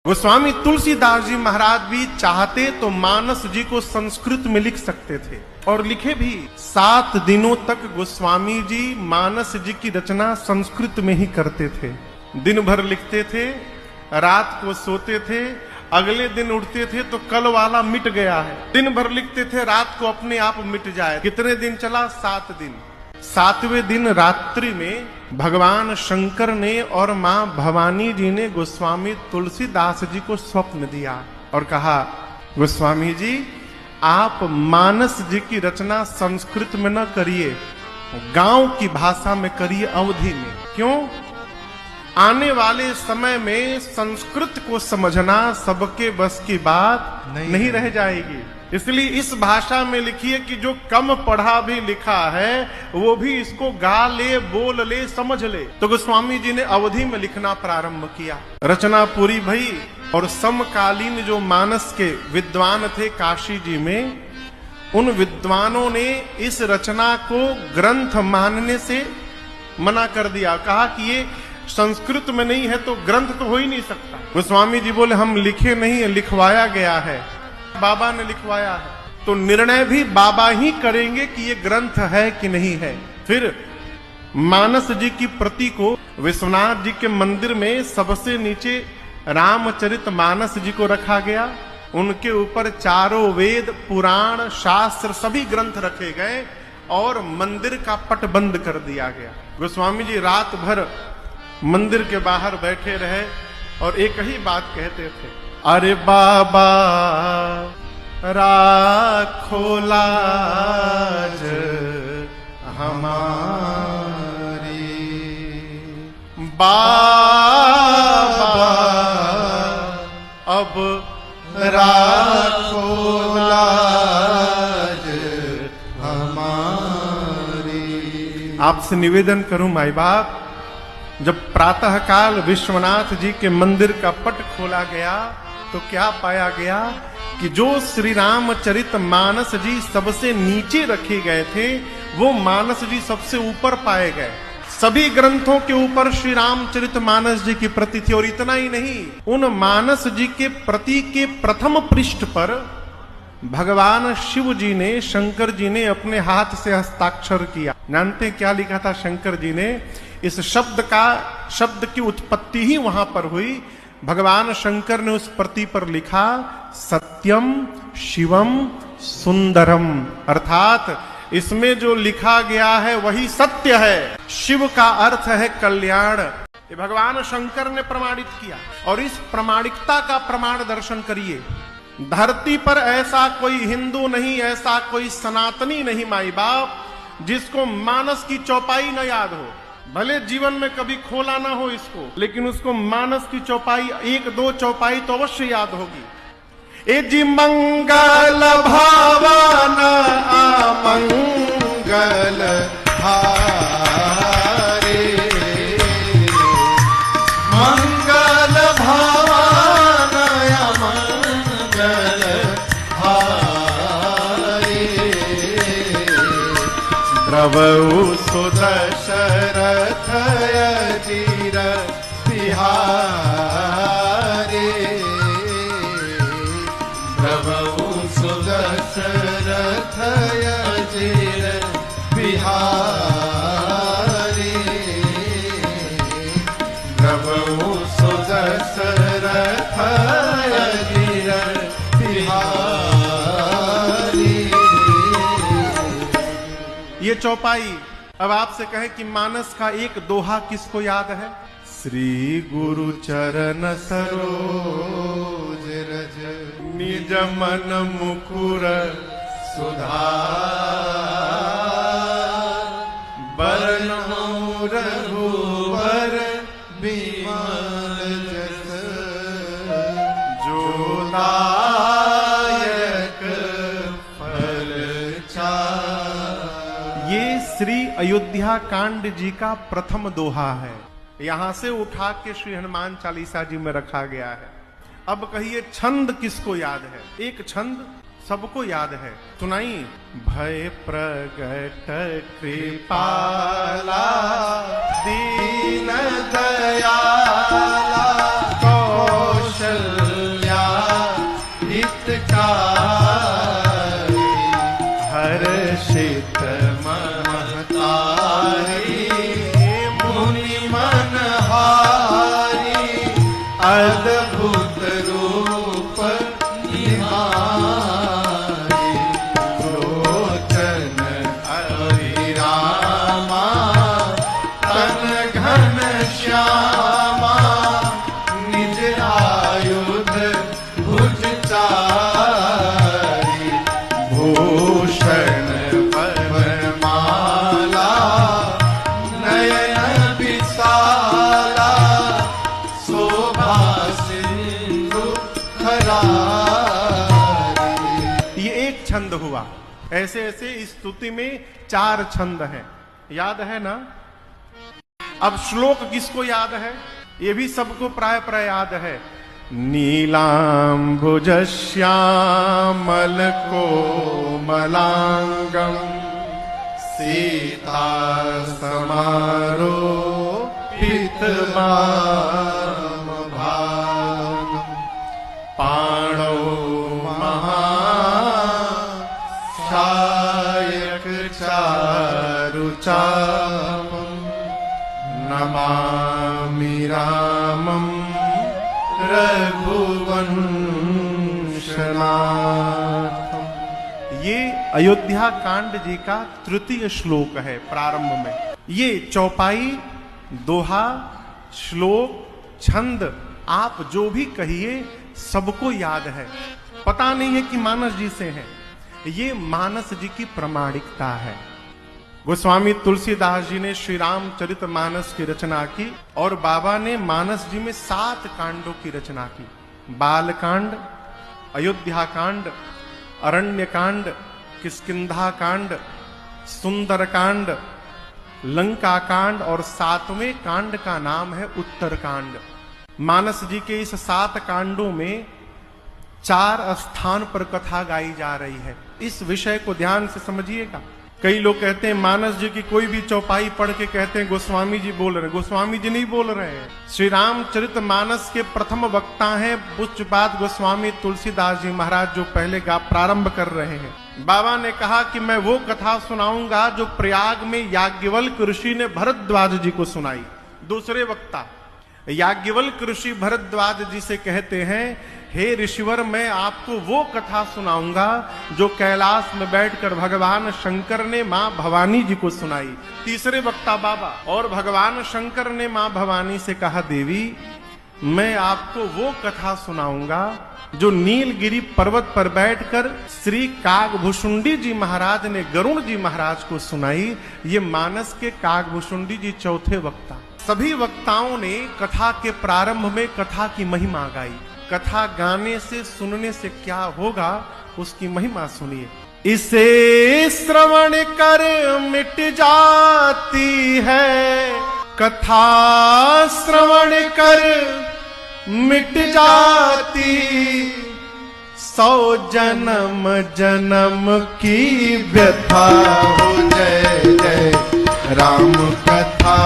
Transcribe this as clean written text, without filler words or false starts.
गोस्वामी तुलसीदास जी महाराज भी चाहते तो मानस जी को संस्कृत में लिख सकते थे और लिखे भी। 7 दिनों तक गोस्वामी जी मानस जी की रचना संस्कृत में ही करते थे। दिन भर लिखते थे, रात को सोते थे, अगले दिन उठते थे तो कल वाला मिट गया है। दिन भर लिखते थे, रात को अपने आप मिट जाए। कितने दिन चला? 7 दिन। 7वें दिन रात्रि में भगवान शंकर ने और मां भवानी जी ने गोस्वामी तुलसीदास जी को स्वप्न दिया और कहा, गोस्वामी जी आप मानस जी की रचना संस्कृत में न करिए, गांव की भाषा में करिए, अवधि में। क्यों? आने वाले समय में संस्कृत को समझना सबके बस की बात नहीं रह जाएगी। इसलिए इस भाषा में लिखिए कि जो कम पढ़ा भी लिखा है वो भी इसको गा ले, बोल ले, समझ ले। तो गोस्वामी जी ने अवधि में लिखना प्रारंभ किया। रचना पूरी भई और समकालीन जो मानस के विद्वान थे काशी जी में, उन विद्वानों ने इस रचना को ग्रंथ मानने से मना कर दिया। कहा कि ये संस्कृत में नहीं है तो ग्रंथ तो हो ही नहीं सकता। गोस्वामी जी बोले हम लिखे नहीं है, लिखवाया गया है, बाबा ने लिखवाया है। तो निर्णय भी बाबा ही करेंगे कि ये ग्रंथ है कि नहीं है। फिर मानस जी की प्रति को विश्वनाथ जी के मंदिर में सबसे नीचे रामचरित मानस जी को रखा गया। उनके ऊपर चारों वेद, पुराण, शास्त्र सभी ग्रंथ रखे गए और मंदिर का पट बंद कर दिया गया। गोस्वामी जी रात भर मंदिर के बाहर बैठे रहे और एक ही बात कहते थे, अरे बाबा राखो लाज हमारी, बाबा अब राखो लाज हमारी। आपसे निवेदन करूं माई बाप, जब प्रातः काल विश्वनाथ जी के मंदिर का पट खोला गया तो क्या पाया गया कि जो श्री रामचरित मानस जी सबसे नीचे रखे गए थे वो मानस जी सबसे ऊपर पाए गए। सभी ग्रंथों के ऊपर श्री रामचरित मानस जी की प्रति थी। और इतना ही नहीं, उन मानस जी के प्रति के प्रथम पृष्ठ पर भगवान शिव जी ने, शंकर जी ने अपने हाथ से हस्ताक्षर किया। जानते क्या लिखा था शंकर जी ने? इस शब्द की उत्पत्ति ही वहां पर हुई। भगवान शंकर ने उस प्रति पर लिखा सत्यम शिवम सुंदरम, अर्थात इसमें जो लिखा गया है वही सत्य है। शिव का अर्थ है कल्याण। ये भगवान शंकर ने प्रमाणित किया और इस प्रमाणिकता का प्रमाण दर्शन करिए। धरती पर ऐसा कोई हिंदू नहीं, ऐसा कोई सनातनी नहीं माई बाप जिसको मानस की चौपाई न याद हो। भले जीवन में कभी खोला ना हो इसको, लेकिन उसको मानस की चौपाई, 1-2 चौपाई तो अवश्य याद होगी। ए जी मंगल भावन अमंगल हारे, मंगल भावन अमंगल हारे, द्रवौ सुदशरथ अजीर बिहारे, द्रवौ सुदशरथ अजीर बिहारे, द्रवौ सुदशरथ अजीर बिहारे। ये चौपाई। अब आपसे कहें कि मानस का एक दोहा किसको याद है? श्री गुरु चरण सरोज रज निज मन मुकुर सुधार, बरनौ रघुबर बिमल जस जो दायक फल चार। ये श्री अयोध्या कांड जी का प्रथम दोहा है। यहां से उठा के श्री हनुमान चालीसा जी में रखा गया है। अब कहिए छंद किसको याद है? एक छंद सबको याद है, सुनाई। भय प्रगट कृपाला दीन दयाला कौशल चारी, हर्षित महतारी, मुनि मनहारी, अद्भुत रूप निहारी, लोचन अभिरामा, तन घन श्यामा, निज आयुध भुज चारी, भूषण पवनमाला, नयन विशाला, शोभा सिंधु खरारी। ये एक छंद हुआ। ऐसे ऐसे इस स्तुति में 4 छंद हैं, याद है ना? अब श्लोक किसको याद है? ये भी सबको प्राय प्राय याद है। नीलांबुज श्यामल कोमलांगम, सीता समारोपित वाम भागम, पाणौ महाशायक चारुचापम, नमामि रामं रघुवंशनाथम। ये अयोध्या कांड जी का तृतीय श्लोक है। प्रारंभ में ये चौपाई, दोहा, श्लोक, छंद आप जो भी कहिए सबको याद है। पता नहीं है कि मानस जी से है। ये मानस जी की प्रामाणिकता है। गोस्वामी तुलसीदास जी ने श्री रामचरितमानस की रचना की और बाबा ने मानस जी में 7 कांडों की रचना की। बाल कांड, अयोध्या कांड, अरण्य कांड, किष्किंधा कांड, सुंदर कांड, लंका कांड और 7वें कांड का नाम है उत्तर कांड। मानस जी के इस 7 कांडों में 4 स्थान पर कथा गाई जा रही है। इस विषय को ध्यान से समझिएगा। कई लोग कहते हैं मानस जी की कोई भी चौपाई पढ़ के कहते हैं गोस्वामी जी बोल रहे हैं। गोस्वामी जी नहीं बोल रहे हैं। श्री रामचरितमानस के प्रथम वक्ता हैं उसके बाद गोस्वामी तुलसीदास जी महाराज जो पहले प्रारंभ कर रहे हैं। बाबा ने कहा कि मैं वो कथा सुनाऊंगा जो प्रयाग में याज्ञवल्क्य ऋषि ने भरद्वाज जी को सुनाई। दूसरे वक्ता याज्ञवल्क्य ऋषि भरद्वाज जी से कहते हैं, हे ऋषिवर, मैं आपको वो कथा सुनाऊंगा जो कैलाश में बैठकर भगवान शंकर ने मां भवानी जी को सुनाई। तीसरे वक्ता बाबा, और भगवान शंकर ने मां भवानी से कहा, देवी मैं आपको वो कथा सुनाऊंगा जो नीलगिरी पर्वत पर बैठकर श्री कागभूषुंडी जी महाराज ने गरुण जी महाराज को सुनाई। ये मानस के कागभूषुंडी जी चौथे वक्ता। सभी वक्ताओं ने कथा के प्रारंभ में कथा की महिमा गाई। कथा गाने से, सुनने से क्या होगा उसकी महिमा सुनिए। इसे श्रवण कर मिट जाती है, कथा श्रवण कर मिट जाती, 100 जन्म जन्म की व्यथा हो। जय जय राम कथा